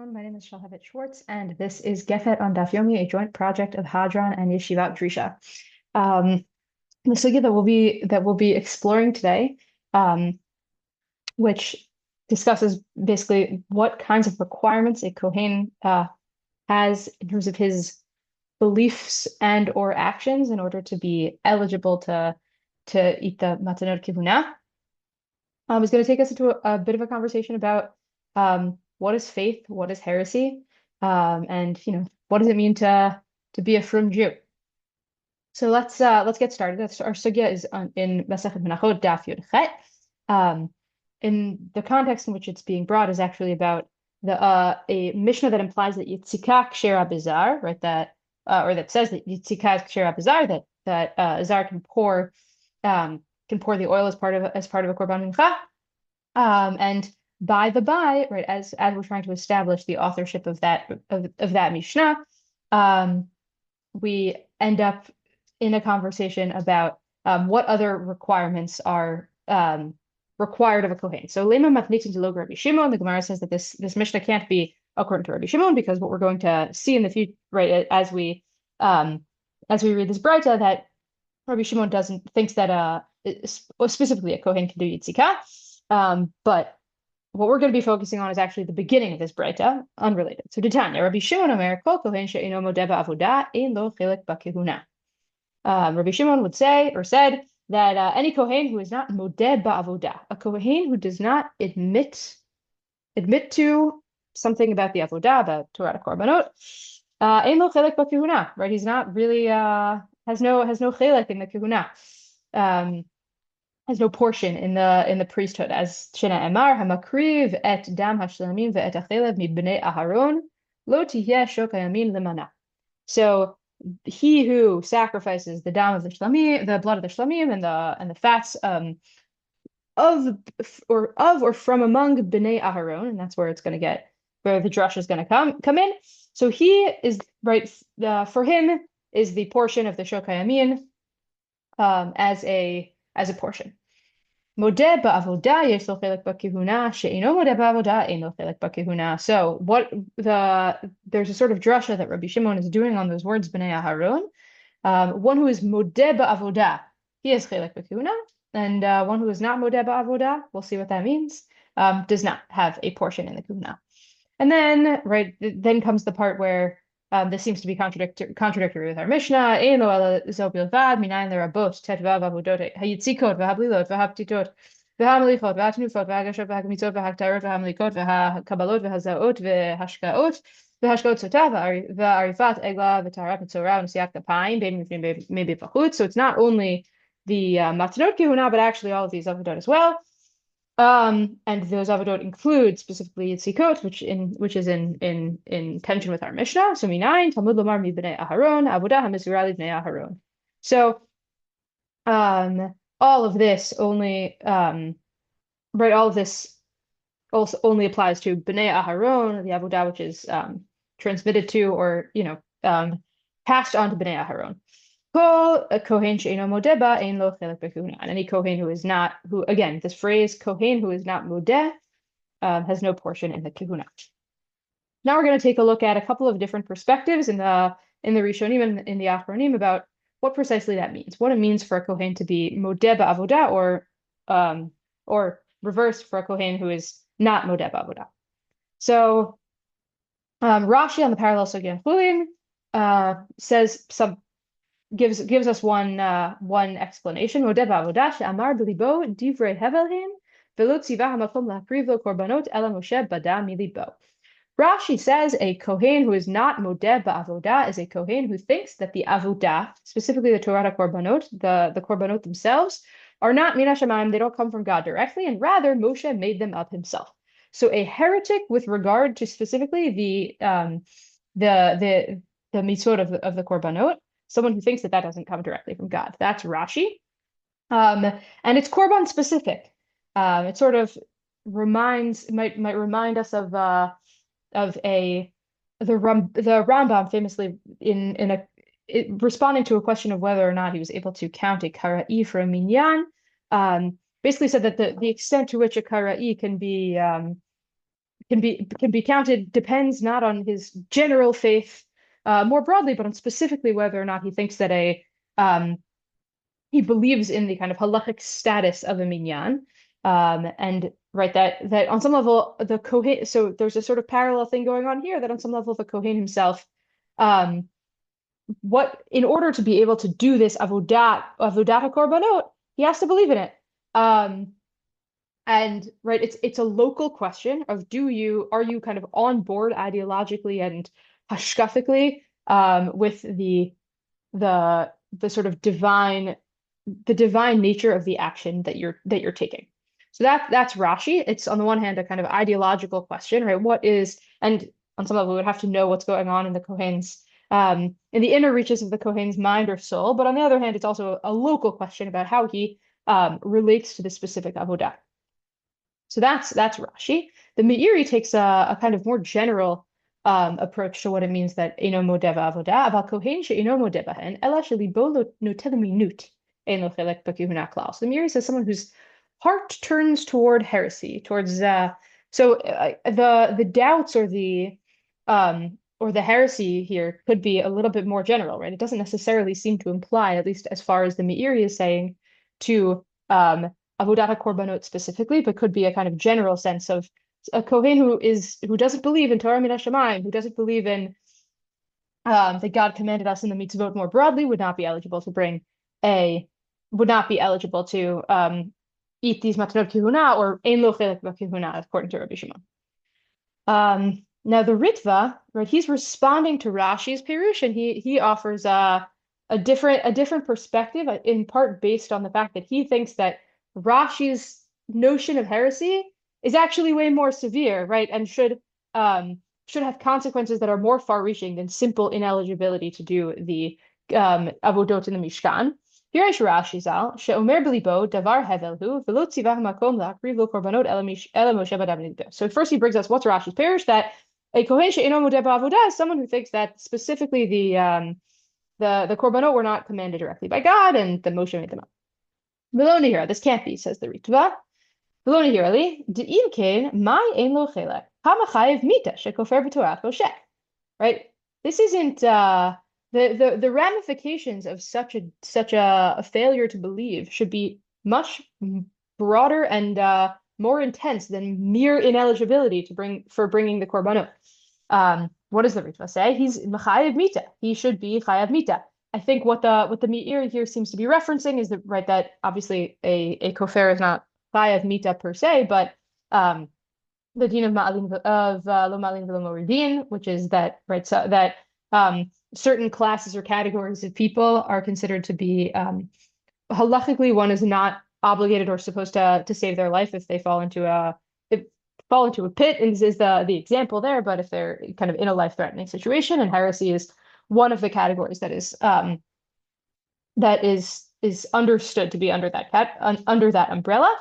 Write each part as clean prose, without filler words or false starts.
everyone. My name is Shalhevet Schwartz, and this is Gefet on Daf Yomi, a joint project of Hadron and Yeshivat Drisha. The sugya that we'll be exploring today, um, which discusses basically what kinds of requirements a Cohen has in terms of his beliefs and or actions in order to be eligible to eat the matanot kehunah. Is going to take us into a bit of a conversation about what is faith, what is heresy, and what does it mean to be a frum Jew. So let's get started. Our sugya is in Masechet Menachot Daf Yud Chet. In the context in which it's being brought is actually about a Mishnah that implies that Yitzikah Ksher Bizar, right? That says that Yitzikah Ksher Bizar, that Azar can pour the oil as part of a korban mincha. And by, right, as we're trying to establish the authorship of that Mishnah, we end up in a conversation about what other requirements are required of a Cohen. So Lema Matnitin to Rabbi Shimon, the Gemara says that this Mishnah can't be according to Rabbi Shimon, because what we're going to see in the future, right, as we read this Braita, that Rabbi Shimon thinks that specifically a Cohen can do Yitzikah. But what we're going to be focusing on is actually the beginning of this Braita, unrelated. So Tanya, Rabbi Shimon Omer, Kol Kohen she'eino modeh ba'avodah ein lo chelek b'kehunah. Rabbi Shimon would say, or said, that any Cohen who is not modeh ba'avodah, a Cohen who does not admit to something about the avodah, about Torah korbanot, ein lo chelek b'kehunah, right? He's not really has no chelek in the kehunah. Has no portion in the priesthood, as Shena Emar hamakriv et dam hashlamim ve'et achelev mibnei aharon lo tihyeh shok hayamin lemana. So he who sacrifices the dam of the shlamim, the blood of the shlamim, and the fats of or from among bnei aharon, and that's where it's going to get, where the drush is going to come in. So he is right. For him is the portion of the shok hayamin as a portion. Modeh ba'avodah yesh lo chelek b'kehunah, she'eino modeh ba'avodah ein lo chelek b'kehunah. So there's a sort of drasha that Rabbi Shimon is doing on those words b'nei aharon. One who is modeh ba'avodah, he has chelek b'kehunah, and one who is not modeh ba'avodah, we'll see what that means, does not have a portion in the kehunah. And then comes the part where this seems to be contradictory with our Mishnah. Ein lo ela zo bilvad minayin lerabot tetvav avodot hayitzikot v'hablilot v'haptitot v'hamelichot v'hatnufot v'hagashot v'hagmitzot v'haktarot v'hamelikot v'hakabalot v'hazaot v'hashkaot sotah v'arifat egla v'taharat mitzorah v'nesiat kapayim bein maybe v'chutz. So it's not only the matanot kehunah, but actually all of these avodot as well. And those avodot include specifically yitzikot, which is in tension with our Mishnah. So minayin Talmud lomar mi bnei aharon avodah hamizura bnei aharon. So all of this only all of this also only applies to bnei aharon, the avodah which is transmitted to or passed on to bnei aharon. Kohen she'eino modeh ba ein lo chelek b'kehunah. And any Kohen who again, this phrase Kohen who is not modeh has no portion in the kehunah. Now we're going to take a look at a couple of different perspectives in the rishonim and in the acharonim about what precisely that means. What it means for a Kohen to be modeh ba'avodah, or reversed for a Kohen who is not modeh ba'avodah. So Rashi on the parallel sugya Chulin gives us one explanation. Modeh ba'avodah she'amar b'libo divrei hevelhin ve'lo tzivah hamakom la'akriv lo korbanot ela Moshe bada milibo. Rashi says a Kohen who is not modeh ba'avodah is a Kohen who thinks that the avodah, specifically the Torah korbanot, the korbanot themselves, are not min hashamayim. They don't come from God directly, and rather Moshe made them up himself. So a heretic with regard to specifically the mitzvot of the korbanot, someone who thinks that doesn't come directly from God. That's Rashi. And it's korban specific. It sort of might remind us of the Rambam famously in responding to a question of whether or not he was able to count a kara'i for a minyan. Basically said that the extent to which a kara'i can be can be counted depends not on his general faith more broadly, but on specifically whether or not he thinks that he believes in the kind of halakhic status of a minyan. And right, that on some level the Cohen, so there's a sort of parallel thing going on here, that on some level the Cohen himself, what in order to be able to do this avodat korbanot, he has to believe in it. And right, it's a local question of are you kind of on board ideologically and hashkafically with the sort of divine nature of the action that you're taking. So that's Rashi. It's on the one hand a kind of ideological question, right? And on some level we would have to know what's going on in the Kohen's in the inner reaches of the Kohen's mind or soul. But on the other hand, it's also a local question about how he relates to the specific avodah. So that's Rashi. The Meiri takes a kind of more general approach to what it means that eno modeh avodah, aval kohen she'eno modeh bahen, ela shelibo lo notel minut ein lo chelek bekehunah klal. So the Meiri says someone whose heart turns toward heresy, towards the doubts or the heresy here could be a little bit more general, right? It doesn't necessarily seem to imply, at least as far as the Meiri is saying, to avodat korbanot specifically, but could be a kind of general sense of a Cohen who doesn't believe in Torah min hashamayim, who doesn't believe in that God commanded us in the mitzvot more broadly, would not be eligible to eat these matanot kehunah, or ein lo chelek kehunah, according to Rabbi Shimon. Now the Ritva, right, he's responding to Rashi's Perush, and he offers a different perspective, in part based on the fact that he thinks that Rashi's notion of heresy is actually way more severe, right, and should have consequences that are more far-reaching than simple ineligibility to do the avodot in the Mishkan. Here is Rashi Zal, she'omer b'libo davar hevelhu v'lo tzivah makom la'akriv lo korbanot ela Moshe b'adav nidber. So first he brings us what's Rashi's Perush, that a Cohen she'eno modeh ba'avodah is someone who thinks that specifically the korbanot were not commanded directly by God and that Moshe made them up. V'lo nihira, this can't be, says the Ritva. V'lo nihira li, de'im kein mai ein lo chelek, hama chayev mita shekofer b'torah Moshe. Right? This isn't the ramifications of such a failure to believe should be much broader and more intense than mere ineligibility for bringing the korbanot. What does the Ritva say? He's chayav mita. He should be chayav mita. I think what the Meiri here seems to be referencing is that obviously a kofer is not chayav mita per se, but the din of lo ma'alin v'lo moridin, which is that, right, so that certain classes or categories of people are considered to be halakhically, one is not obligated or supposed to save their life if they fall into a pit, and this is the example there. But if they're kind of in a life-threatening situation, and heresy is one of the categories that is understood to be under that umbrella.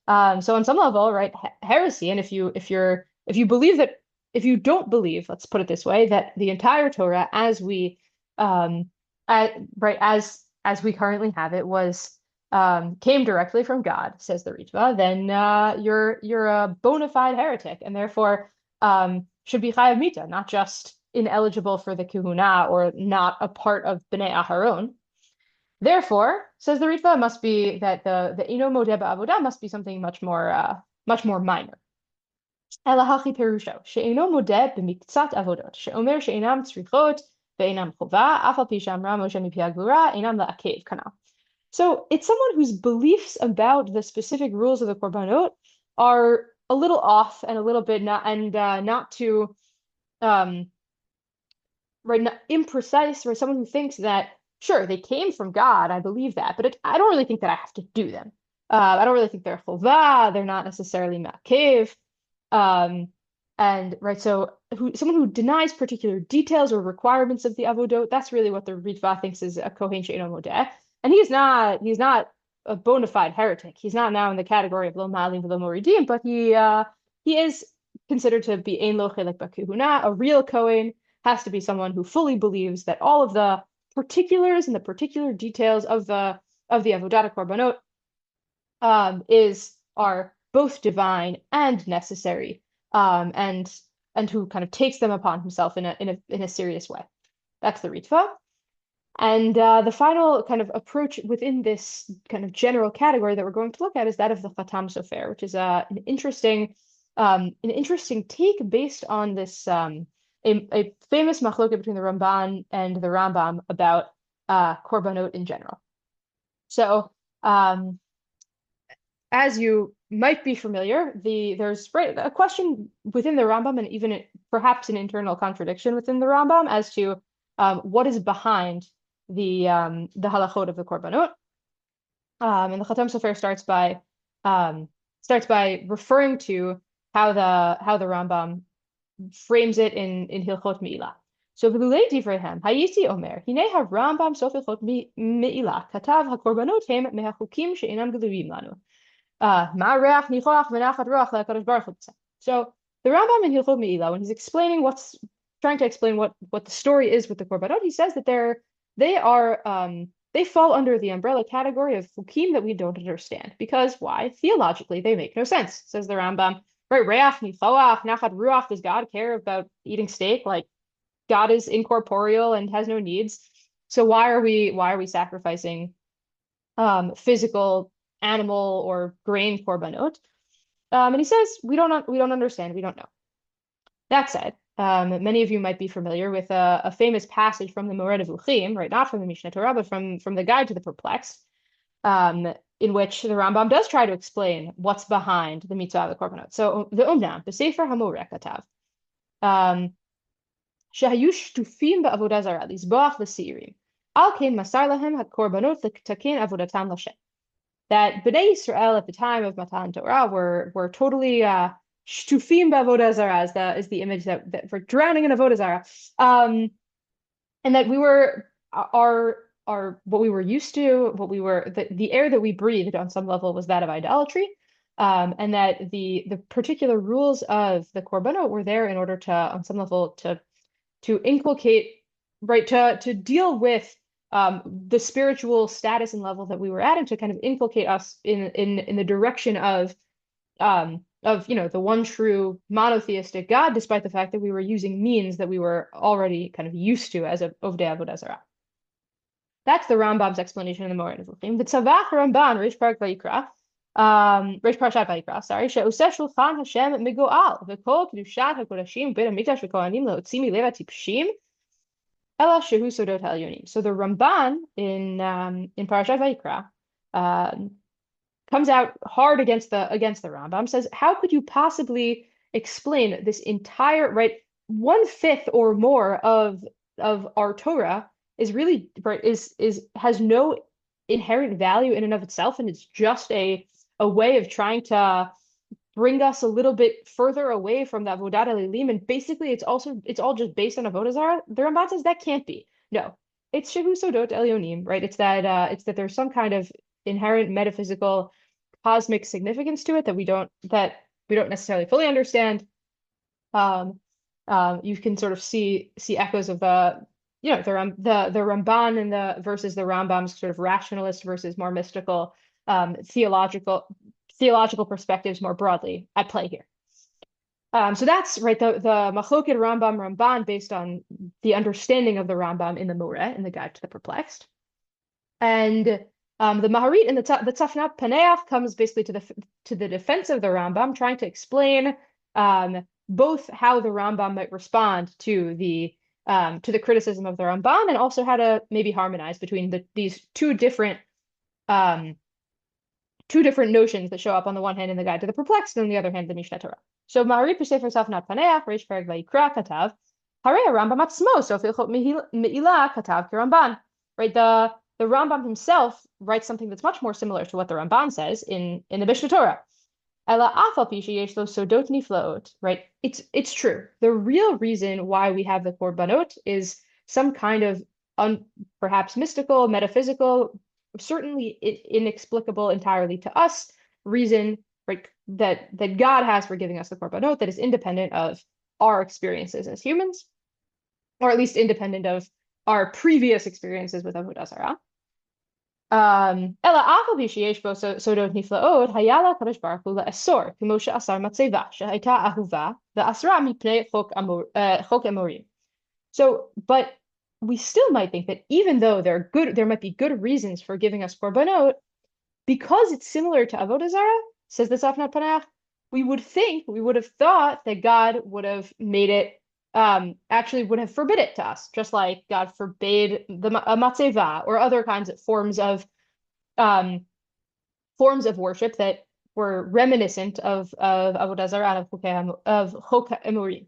So on some level, right, heresy, and if you don't believe, let's put it this way, that the entire Torah as we currently have it came directly from God, says the Ritva, then you're a bona fide heretic, and therefore should be chayav mita, not just ineligible for the kehunah or not a part of bnei acharon. Therefore, says the Ritva, must be that the eno modeh ba'avodah must be something much more minor. Elahachi perusho she'eno modeh b'miktzat avodot she'omer she'enam tzrichot ve'enam chova afal pi she'amra Moshe mipi hagvura enam la'akev kanal. So it's someone whose beliefs about the specific rules of the korbanot are a little off and a little bit not too imprecise, or someone who thinks that, sure, they came from God, I believe that, but I don't really think that I have to do them. I don't really think they're chova, they're not necessarily ma'akev. And right, so someone who denies particular details or requirements of the avodot, that's really what the Ritva thinks is a kohen she'eno modeh. And he's not a bona fide heretic. He's not now in the category of lo ma'alin v'lo moridim, but he is considered to be ein lo chelek kehunah. A real Cohen has to be someone who fully believes that all of the particulars and the particular details of the avodat korbanot are both divine and necessary and who kind of takes them upon himself in a serious way. That's the Ritva. And the final kind of approach within this kind of general category that we're going to look at is that of the Khatam Sofer, which is an interesting take based on this a famous machloket between the Ramban and the Rambam about korbanot in general. So as you might be familiar, there's a question within the Rambam and even perhaps an internal contradiction within the Rambam as to what is behind the halachot of the korbanot. And the Khatam Sofer starts by referring to how the Rambam frames it in Hilchot Me'ilah. So v'lulei divreihem hayiti omer hinei harambam sof Hilchot Me'ilah katav hakorbanot hem mehachukim she'inam gelurim lanu. Ma'areach nichoach menachot ruach le'akadosh baruch hu. So the Rambam in Hilchot Me'ilah, when he's trying to explain what the story is with the korbanot, he says that they fall under the umbrella category of chukim that we don't understand. Because why? Theologically, they make no sense, says the Rambam. Right, reach, nichoach, nachat ruach, does God care about eating steak? Like, God is incorporeal and has no needs. So why are we sacrificing physical animal or grain korbanot? And he says we don't understand, we don't know. That said, many of you might be familiar with a famous passage from the Moreh Nevuchim, right? Not from the Mishneh Torah, but from the Guide to the Perplexed, in which the Rambam does try to explain what's behind the mitzvah of the korbanot. So the Umnam, the Sefer HaMoreh katav, shehayu shtufim ba'avodah zarah lizboach l'seirim, al kein masar lahem hakorbanot l'taken avodatam l'Hashem. That Bnei Yisrael at the time of Matan Torah were totally shtufim ba'avodah zarah is the image that we're drowning in avodah zarah, and that we were what we were used to, the air that we breathed on some level was that of idolatry, and that the particular rules of the korbanot were there in order to, on some level, to inculcate, right, to deal with the spiritual status and level that we were at, and to kind of inculcate us in the direction of the one true monotheistic God, despite the fact that we were using means that we were already kind of used to as a Ovdei Avodah Zarah. That's the Rambam's explanation in the Moreh Nevuchim. The Tzavach Ramban, Reish Parashat Vayikra, sorry, she'oseh shulchan Hashem migoal, v'kol kedushat hakodashim beit hamikdash v'kohanim le'otzi milev hatipshim ela shehu sodot ha'elyonim. So the Ramban in Parashat Vayikra comes out hard against the Rambam, says, how could you possibly explain this entire, right, 1/5 or more of our Torah is really, right, has no inherent value in and of itself, and it's just a way of trying to bring us a little bit further away from the avodat elim, and basically it's all just based on avodah zarah. The Ramban says that can't be. No, it's shehu sodot elyonim, right? It's that there's some kind of inherent metaphysical cosmic significance to it that we don't necessarily fully understand. You can sort of see echoes of the Ramban and versus the Rambam's sort of rationalist versus more mystical theological perspectives more broadly at play here. So that's right, the machloket Rambam-Ramban based on the understanding of the Rambam in the Moreh, in the Guide to the Perplexed. And the Maharit in the Tzafnat Paneach comes basically to the defense of the Rambam, trying to explain both how the Rambam might respond to the criticism of the Ramban, and also how to maybe harmonize between these two different notions that show up on the one hand in the Guide to the Perplexed, and on the other hand the Mishneh Torah. So Maharit B'Sefer Tzafnat Paneach, Reish Perek Vayikra katav, Harei Rambam atzmo sof Hilchot Me'ilah katav k'Ramban. Right, the Rambam himself writes something that's much more similar to what the Ramban says in the Mishneh Torah. Right, it's true. The real reason why we have the korbanot is some kind of perhaps mystical, metaphysical, certainly inexplicable entirely to us reason, right, that God has for giving us the korbanot, that is independent of our experiences as humans, or at least independent of our previous experiences with avodah zarah. אלא אף על פי שיש בו סודות נפלאות, היה לקדוש ברוך הוא לאסור, כמו שאסר מצבה, שהייתה אהובה, ואסרה מפני חוק אמורים. So, but we still might think that even though there might be good reasons for giving us korbanot, because it's similar to avodah zarah, says the Safnat Panach, we would have thought that God would have made it, actually would have forbid it to us, just like God forbade the matzeva or other kinds of forms of worship that were reminiscent of avodah zarah, of chok emurim,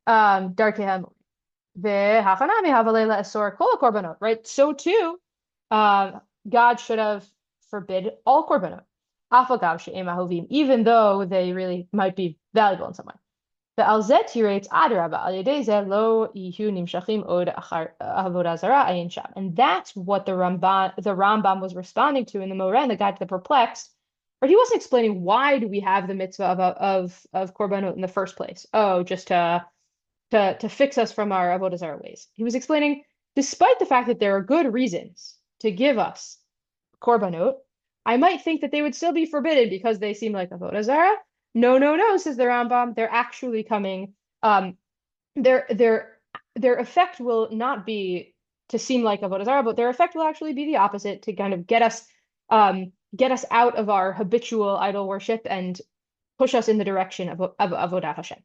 darkei hamorim. Right? So too, God should have forbid all korbanot, even though they really might be valuable in some way. And that's what the Rambam was responding to in the Moreh, the Guide to the Perplexed. Or he wasn't explaining why do we have the mitzvah of korbanot in the first place. Oh, just to fix us from our avodah zarah ways. He was explaining, despite the fact that there are good reasons to give us korbanot, I might think that they would still be forbidden because they seem like avodah zarah. No, says the Rambam. They're actually coming. Their effect will not be to seem like avodah zarah, but their effect will actually be the opposite, to kind of get us out of our habitual idol worship and push us in the direction of avodah Hashem.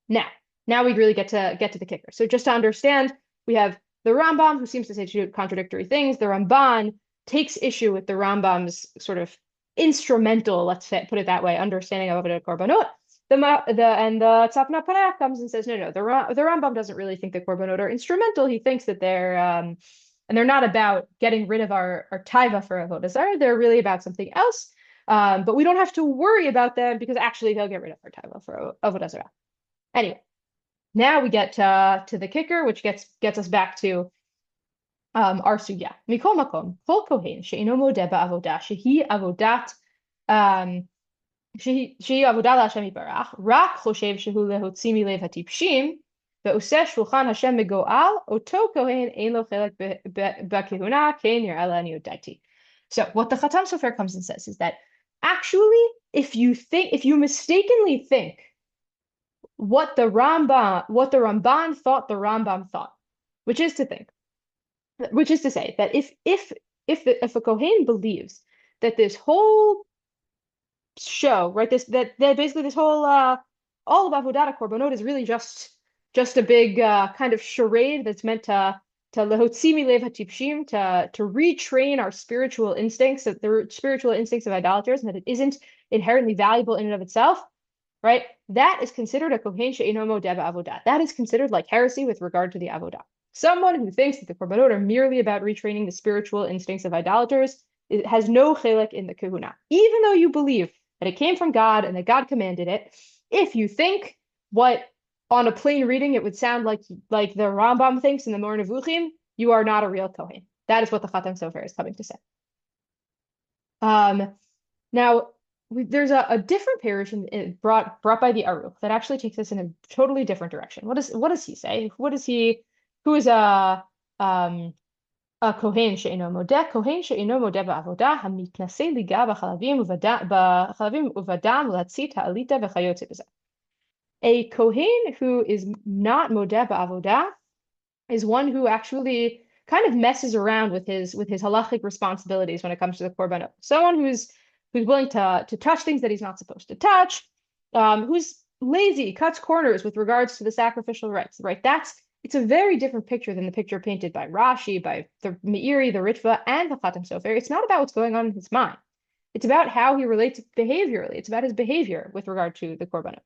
Now we really get to the kicker. So just to understand, we have the Rambam, who seems to say two contradictory things. The Ramban takes issue with the Rambam's sort of instrumental, let's put it that way, understanding of avodah korbanot. The Tzafnat Panach comes and says, no, the Rambam doesn't really think that korbanot are instrumental. He thinks that they're not about getting rid of our taiva for avodah zarah. They're really about something else. But we don't have to worry about them because actually they'll get rid of our taiva for avodah zarah. Anyway, now we get to the kicker, which gets us back to our sugya. Mikol makom, kol kohen she'ino modeh ba'avodah shehi avodat LaHashem yitbarach, rak choshev shehu lehotzi milev hatipshim ve'oseh shulchan Hashem mego'al oto kohen ein lo chelek b'kehunah ken Yael ani odaiti. So what the Chatam Sofer comes and says is that actually, if you mistakenly think what the Ramban thought the Rambam thought, which is to say that if a Kohen believes that this whole show, right, that basically this whole all of avodah korbanot is really just a big kind of charade that's meant to lehotzi milev hatipshim, to retrain our spiritual instincts, the spiritual instincts of idolaters, and that it isn't inherently valuable in and of itself. Right? That is considered a kohen she'ino modeh ba'avodah. That is considered like heresy with regard to the avodah. Someone who thinks that the korbanot are merely about retraining the spiritual instincts of idolaters has no chelek in the kehunah. Even though you believe that it came from God and that God commanded it, if you think what on a plain reading it would sound like the Rambam thinks in the Moreh Nevuchim, you are not a real kohen. That is what the Chatam Sofer is coming to say. Now, there's a different Perushim brought by the Aruch that actually takes us in a totally different direction. What does he say? Who is a kohen she'ino modeh? Kohen she'ino modeh ba'avodah hamitnaseh liga b'chalavim uvadam l'hatzit ha'alita v'chayotze b'zeh. A kohen who is not modeh ba'avodah is one who actually kind of messes around with his halakhic responsibilities when it comes to the korbanot. Someone who's willing to touch things that he's not supposed to touch, who's lazy, cuts corners with regards to the sacrificial rites, right? It's a very different picture than the picture painted by Rashi, by the Meiri, the Ritva, and the Chatam Sofer. It's not about what's going on in his mind. It's about how he relates behaviorally. It's about his behavior with regard to the korbanot.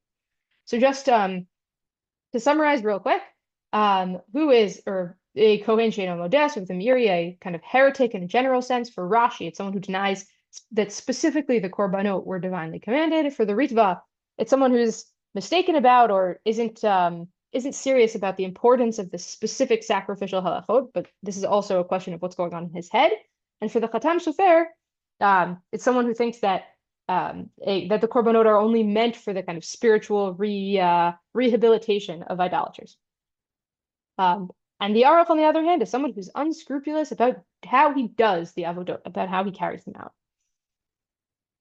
So just to summarize real quick, who is a kohen she'ino modeh with the Meiri, a kind of heretic in a general sense. For Rashi, it's someone who denies that specifically the korbanot were divinely commanded. For the Ritva, it's someone who's mistaken about or isn't serious about the importance of the specific sacrificial halachot, but this is also a question of what's going on in his head. And for the Chatam Sofer, it's someone who thinks that that the korbanot are only meant for the kind of spiritual rehabilitation of idolaters. And the aruch, on the other hand, is someone who's unscrupulous about how he does the avodot, about how he carries them out.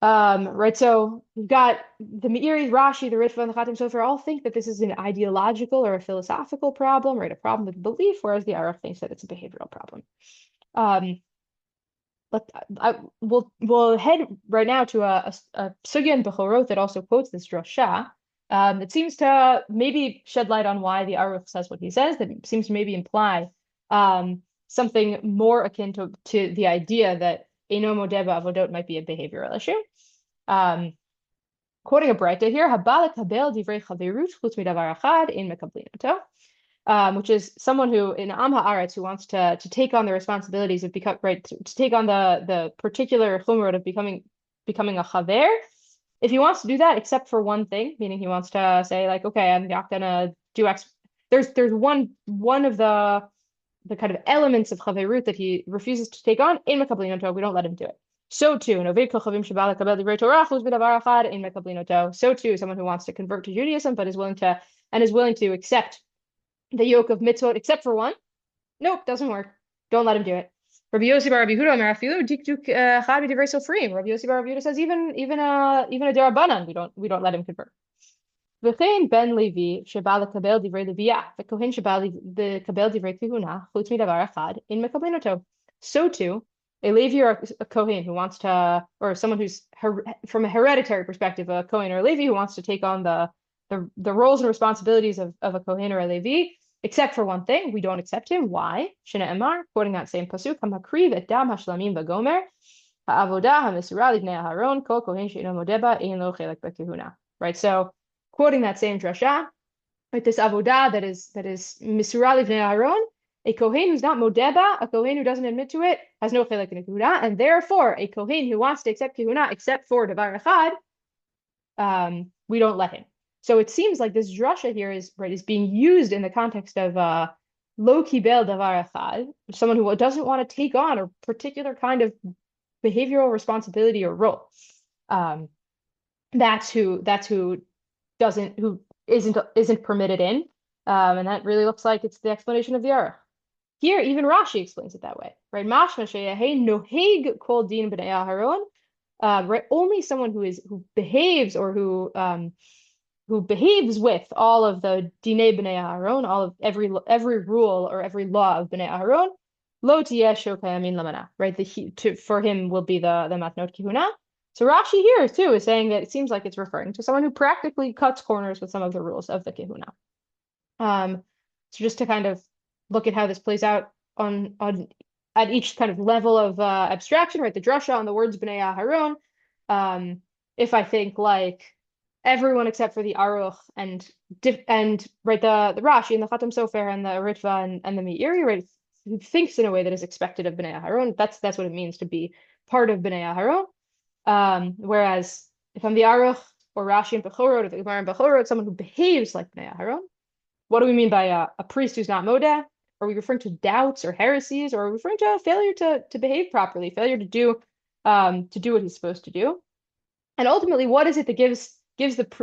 Right, so we've got the Meiri, Rashi, the Ritva, and the Khatim Sofer all think that this is an ideological or a philosophical problem, right? A problem with belief, whereas the Aruch thinks that it's a behavioral problem. We'll head right now to a sugya in Bechorot that also quotes this drasha. That seems to maybe shed light on why the Aruch says what he says. That seems to maybe imply something more akin to the idea that Eino modeh ba'avodot might be a behavioral issue. Quoting a Breita here, Habalik habel divrei chaverut chutz midavar achad ein mekabelin oto, which is someone who in Am Haaretz who wants to take on the responsibilities of to take on the particular chumrot of becoming a chaver. If he wants to do that, except for one thing, meaning he wants to say like, okay, I'm not gonna do X. There's one of the kind of elements of chaverut that he refuses to take on. In mekabelin oto, we don't let him do it. So too, so too, someone who wants to convert to Judaism but is willing to accept the yoke of mitzvot, except for one. Nope, doesn't work. Don't let him do it. Rabbi Yossi bar Rabbi Yehuda Rabbi Yossi bar Rabbi Yehuda says even a derabanan we don't let him convert. V'chein ben Levi sheba lekabel divrei leviyah v'kohen sheba lekabel divrei kehunah chutz midavar echad in mekabelin oto. So too, a Levi or a Cohen who wants to, or someone who's from a hereditary perspective, a Cohen or a Levi who wants to take on the roles and responsibilities of a Cohen or a Levi, except for one thing, we don't accept him. Why? Shina Emar, quoting that same pasuk, Hamakriv et dam hashlamim v'gomer, ha'avodah ha'misura livnei aharon, kol kohen she'ino modeba ein lo chelek b'kehunah. Right. So, quoting that same drasha, right, this avodah that is misura livnei aharon, a Kohen who's not modeba, a Kohen who doesn't admit to it, has no chelek in kehunah, and therefore a Kohen who wants to accept kehunah except for davar echad, we don't let him. So it seems like this drasha here is being used in the context of lo kibel davar echad, someone who doesn't want to take on a particular kind of behavioral responsibility or role. That's who isn't permitted in, and that really looks like it's the explanation of the Aruch. Here, even Rashi explains it that way, right? Mashma she'yahei noheg kol din b'nei aharon, right? Only someone who behaves or who behaves with all of the dinei b'nei aharon, all of every rule or every law of b'nei aharon, lo tiyeh shokayamin lamana, right? For him will be the matanot kehunah. So Rashi here too is saying that it seems like it's referring to someone who practically cuts corners with some of the rules of the kehunah. So just to kind of look at how this plays out on at each kind of level of abstraction, right? The drasha on the words b'nei aharon. If I think like everyone except for the Aruch and right the Rashi and the Khatam Sofer and the Ritva and the Meiri, right? Who thinks in a way that is expected of b'nei aharon. That's what it means to be part of b'nei aharon. Whereas if I'm the Aruch or Rashi and Bechorot or the Gemara and Bechorot, someone who behaves like b'nei aharon. What do we mean by a priest who's not modeh? Are we referring to doubts or heresies, or are we referring to a failure to behave properly, failure to do what he's supposed to do? And ultimately, what is it that gives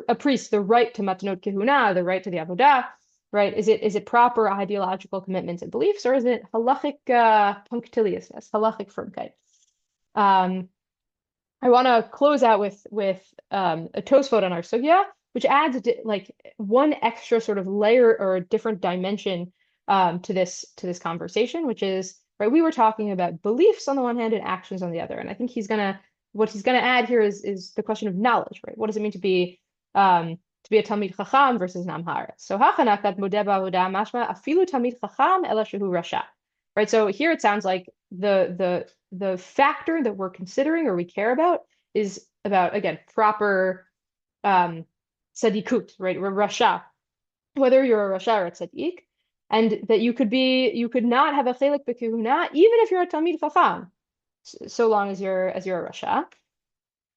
a priest the right to matanot kehunah, the right to the avodah? Right? Is it proper ideological commitments and beliefs, or is it halakhic punctiliousness, halakhic firmkeit? I want to close out with a Tosafot on our sugya, which adds like one extra sort of layer or a different dimension to this conversation, which is, right, we were talking about beliefs on the one hand and actions on the other. And I think what he's gonna add here is the question of knowledge, right? What does it mean to be a Talmid Chacham versus Am Haaretz? So hachanakat modeh ba'avodah mashma afilu Talmid Chacham ela shehu rasha. Right. So here it sounds like the factor that we're considering or we care about is about, again, proper tzadikut, right? Or rasha, whether you're a rasha or a tzaddik. And that you could not have a chelek b'kehunah even if you're a Talmid Chacham, so long as you're a rasha.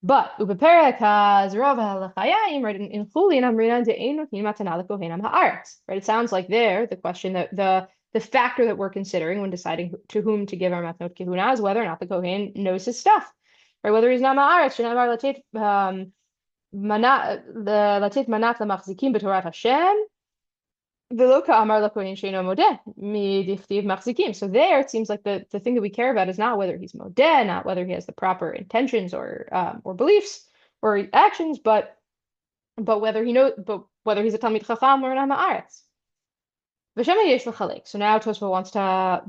But ubeperek hazrov halachayim, right, in Chulin amrina de'einu hin matana lekohen am haaretz, right? It sounds like there the question that the factor that we're considering when deciding to whom to give our matanot kehunah is whether or not the kohen knows his stuff, right? Whether he's not haaretz, shenamar latet manat lamachzikim b'torat Hashem. Veloka amar lakohen sheino modeh midichtiv machzikim. So there, it seems like the thing that we care about is not whether he's modeh, not whether he has the proper intentions or beliefs or actions, but whether whether he's a talmid chacham or an am haaretz. V'shema yesh l'chalek. So now Tosafot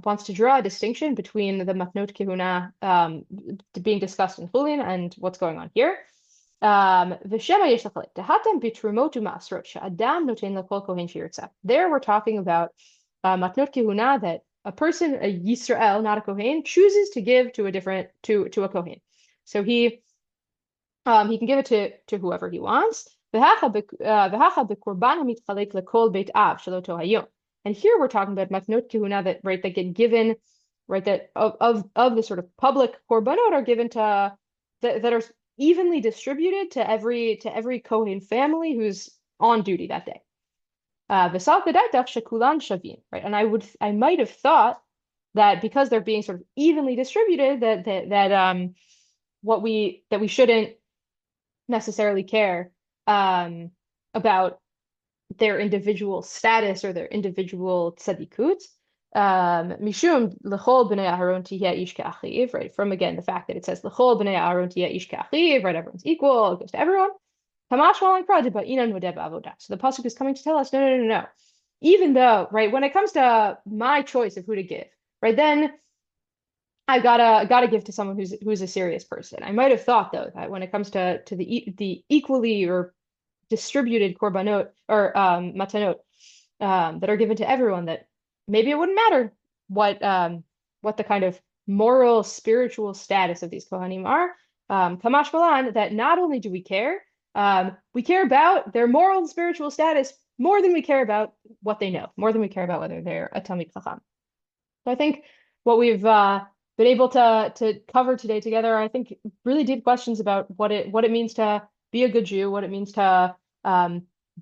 wants to draw a distinction between the matanot kehunah being discussed in Chulin and what's going on here. V'shema yesh l'chalek. Dehatam bitrumot u'ma'asrot she'adam noten l'kol kohen sheyirtzeh. There we're talking about matanot kehunah that a person, a Yisrael, not a Cohen, chooses to give to a Cohen. So he can give it to whoever he wants. And here we're talking about matanot kehunah that get given, right, that of the sort of public korbanot are given to that are evenly distributed to every Cohen family who's on duty that day. Right, and I might have thought that because they're being sort of evenly distributed, that we shouldn't necessarily care about their individual status or their individual tzadikut. Mishum l'chol b'nei aharon tihya ish ke'achiv, right? From again the fact that it says l'chol b'nei aharon tihya ish ke'achiv, right? Everyone's equal, it goes to everyone. Kamash malang prad ba'inan modeh ba'avodah. So the pasuk is coming to tell us, no. Even though, right, when it comes to my choice of who to give, right, then I gotta give to someone who's a serious person. I might have thought though that when it comes to the equally or distributed korbanot or matanot that are given to everyone, that maybe it wouldn't matter what the kind of moral spiritual status of these kohanim are. Kamash malan, that not only do we care about their moral and spiritual status more than we care about what they know, more than we care about whether they're a talmid chacham. So I think what we've been able to cover today together, I think really deep questions about what it means to be a good Jew, what it means to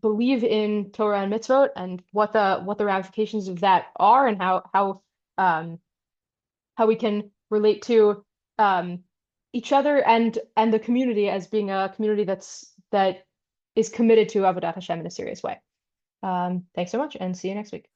believe in Torah and mitzvot, and what the ramifications of that are, and how we can relate to each other and the community as being a community that is committed to Avodat Hashem in a serious way. Thanks so much, and see you next week.